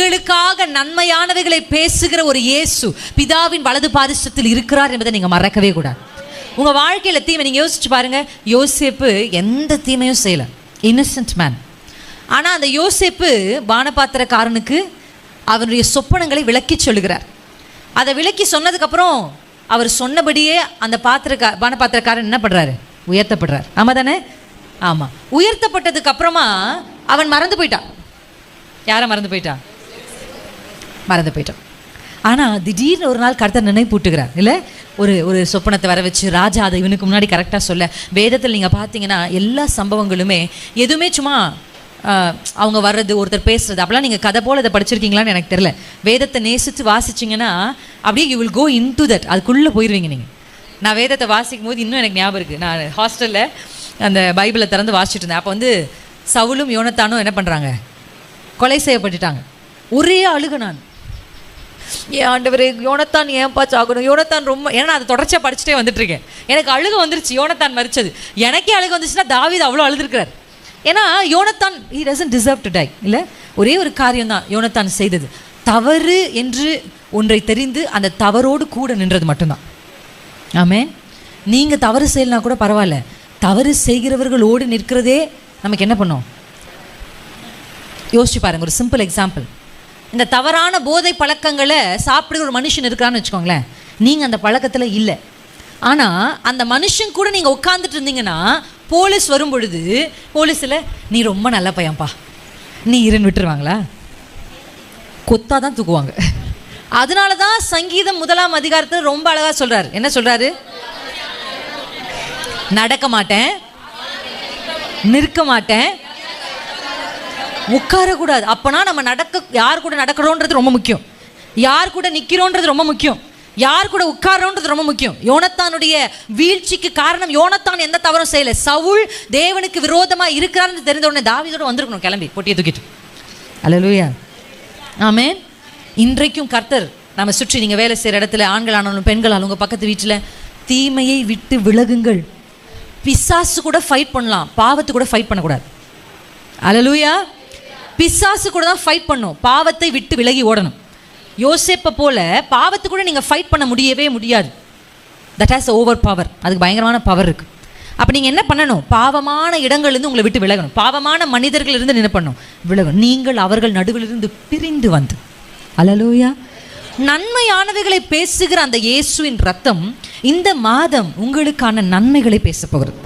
உங்களுக்காக நன்மையானவைகளை பேசுகிற ஒரு இயேசு பிதாவின் வலது பாரிசத்தில் இருக்கிறார் என்பதை நீங்க மறக்கவே கூடாது. உங்க வாழ்க்கையில தீமை நீங்க யோசிச்சு பாருங்க. யோசேப்பு எந்த தீமையும் செய்யல, இன்னசென்ட் மேன். ஆனா அந்த யோசேப்பு பானபாத்திரக்காரனுக்கு அவருடைய சொப்பனங்களை விளக்கி சொல்லுகிறார். அதை விளக்கி சொன்னதுக்கு அப்புறம் அவர் சொன்னபடியே அந்த பானபாத்திரக்காரன் என்ன பண்றாரு? உயர்த்தப்படுறார். ஆமா தானே? ஆமா. உயர்த்தப்பட்டதுக்கு அப்புறமா அவன் மறந்து போயிட்டான். யாரை மறந்து போயிட்டான்? மறந்து போயிட்டான். ஆனால் திடீர்னு ஒரு நாள் கர்த்தர் நினைப்பூட்டுகிறார் இல்லை? ஒரு சொப்பனத்தை வர வச்சு ராஜா அதை இவனுக்கு முன்னாடி கரெக்டாக சொல்ல. வேதத்தில் நீங்கள் பார்த்தீங்கன்னா எல்லா சம்பவங்களுமே எதுவுமே சும்மா அவங்க வர்றது, ஒருத்தர் பேசுறது, அப்படிலாம் நீங்கள் கதை போல் இதை படிச்சிருக்கீங்களான்னு எனக்கு தெரியல. வேதத்தை நேசித்து வாசிச்சிங்கன்னா அப்படியே you will go into that, அதுக்குள்ளே போயிடுவீங்க நீங்கள். நான் வேதத்தை வாசிக்கும் போது இன்னும் எனக்கு ஞாபகம் இருக்குது. நான் ஹாஸ்டலில் அந்த பைபிளை திறந்து வாசிச்சுட்டு இருந்தேன். அப்போ வந்து சவுலும் யோனத்தானும் என்ன பண்ணுறாங்க? கொலை செய்யப்பட்டுட்டாங்க. ஒரே அழுக நான், ஏன் ஆண்டவரே யோனத்தான் ஏன்பா சாகணும்? யோனத்தான் ரொம்ப, ஏன்னா அது தொடர்ச்சியாக படிச்சுட்டே வந்துட்டு இருக்கேன். எனக்கு அழுக வந்துருச்சு யோனத்தான் மரிச்சது. எனக்கே அழுக வந்துச்சுன்னா தாவீது அவ்வளோ அழுதுருக்கிறார். ஏன்னா யோனத்தான் he doesn't deserve to die. இல்லை, ஒரே ஒரு காரியம் தான் யோனத்தான் செய்தது, தவறு என்று ஒன்றை தெரிந்து அந்த தவறோடு கூட நின்றது மட்டும்தான். ஆமென். நீங்கள் தவறு செய்யலனா கூட பரவாயில்ல, தவறு செய்கிறவர்களோடு நிற்கிறதே நமக்கு என்ன பண்ணும்? யோசிச்சு பாருங்க. ஒரு சிம்பிள் எக்ஸாம்பிள். இந்த தவறான போதை பழக்கங்களை சாப்பிடுற ஒரு மனுஷன் இருக்கிறான்னு வச்சுக்கோங்களேன். நீங்கள் அந்த பழக்கத்தில் இல்லை, ஆனால் அந்த மனுஷன் கூட நீங்கள் உட்காந்துட்டு இருந்தீங்கன்னா போலீஸ் வரும் பொழுது போலீஸில் நீ ரொம்ப நல்ல பையன்பா நீ இருன்னு விட்டுருவாங்களா? கொத்தா தான் தூக்குவாங்க. அதனால தான் சங்கீதம் 1ஆம் அதிகாரத்தில் ரொம்ப அழகாக சொல்கிறார். என்ன சொல்கிறாரு? நடக்க மாட்டேன், நிற்க மாட்டேன், உட்காரக்கூடாது. அப்போனா நம்ம யார் கூட நடக்கிறோன்றது ரொம்ப முக்கியம், யார் கூட நிற்கிறோன்றது ரொம்ப முக்கியம், யார் கூட உட்காரோன்றது ரொம்ப முக்கியம். யோனத்தானுடைய வீழ்ச்சிக்கு காரணம் யோனத்தான் எந்த தவறும் செய்யலை. சவுல் தேவனுக்கு விரோதமாக இருக்கிறான்னு தெரிந்த உடனே தாவீதோட வந்திருக்கணும் கிளம்பி பொட்டியை தூக்கிட்டு. அல்லேலூயா, ஆமென். இன்றைக்கும் கர்த்தர் நம்ம சுற்றி, நீங்கள் வேலை செய்கிற இடத்துல ஆண்கள் ஆனாலும் பெண்கள் ஆனாலும் உங்கள் பக்கத்து வீட்டில் தீமையை விட்டு விலகுங்கள். பிசாசு கூட ஃபைட் பண்ணலாம், பாவத்து கூட ஃபைட் பண்ணக்கூடாது. அல்லேலூயா. பிசாசு கூட தான் ஃபைட் பண்ணும், பாவத்தை விட்டு விலகி ஓடணும். யோசேப்பை போல பாவத்து கூட நீங்கள் ஃபைட் பண்ண முடியவே முடியாது. தட் ஹாஸ் ஓவர் பவர், அதுக்கு பயங்கரமான பவர் இருக்குது. அப்போ நீங்கள் என்ன பண்ணணும்? பாவமான இடங்கள்லேருந்து உங்களை விட்டு விலகணும், பாவமான மனிதர்களிலிருந்து என்ன பண்ணணும்? விலகணும். நீங்கள் அவர்கள் நடுவிலிருந்து பிரிந்து வந்து, அல்லேலூயா, நன்மையானவைகளை பேசுகிற அந்த இயேசுவின் ரத்தம் இந்த மாதம் உங்களுக்கான நன்மைகளை பேச போகிறது.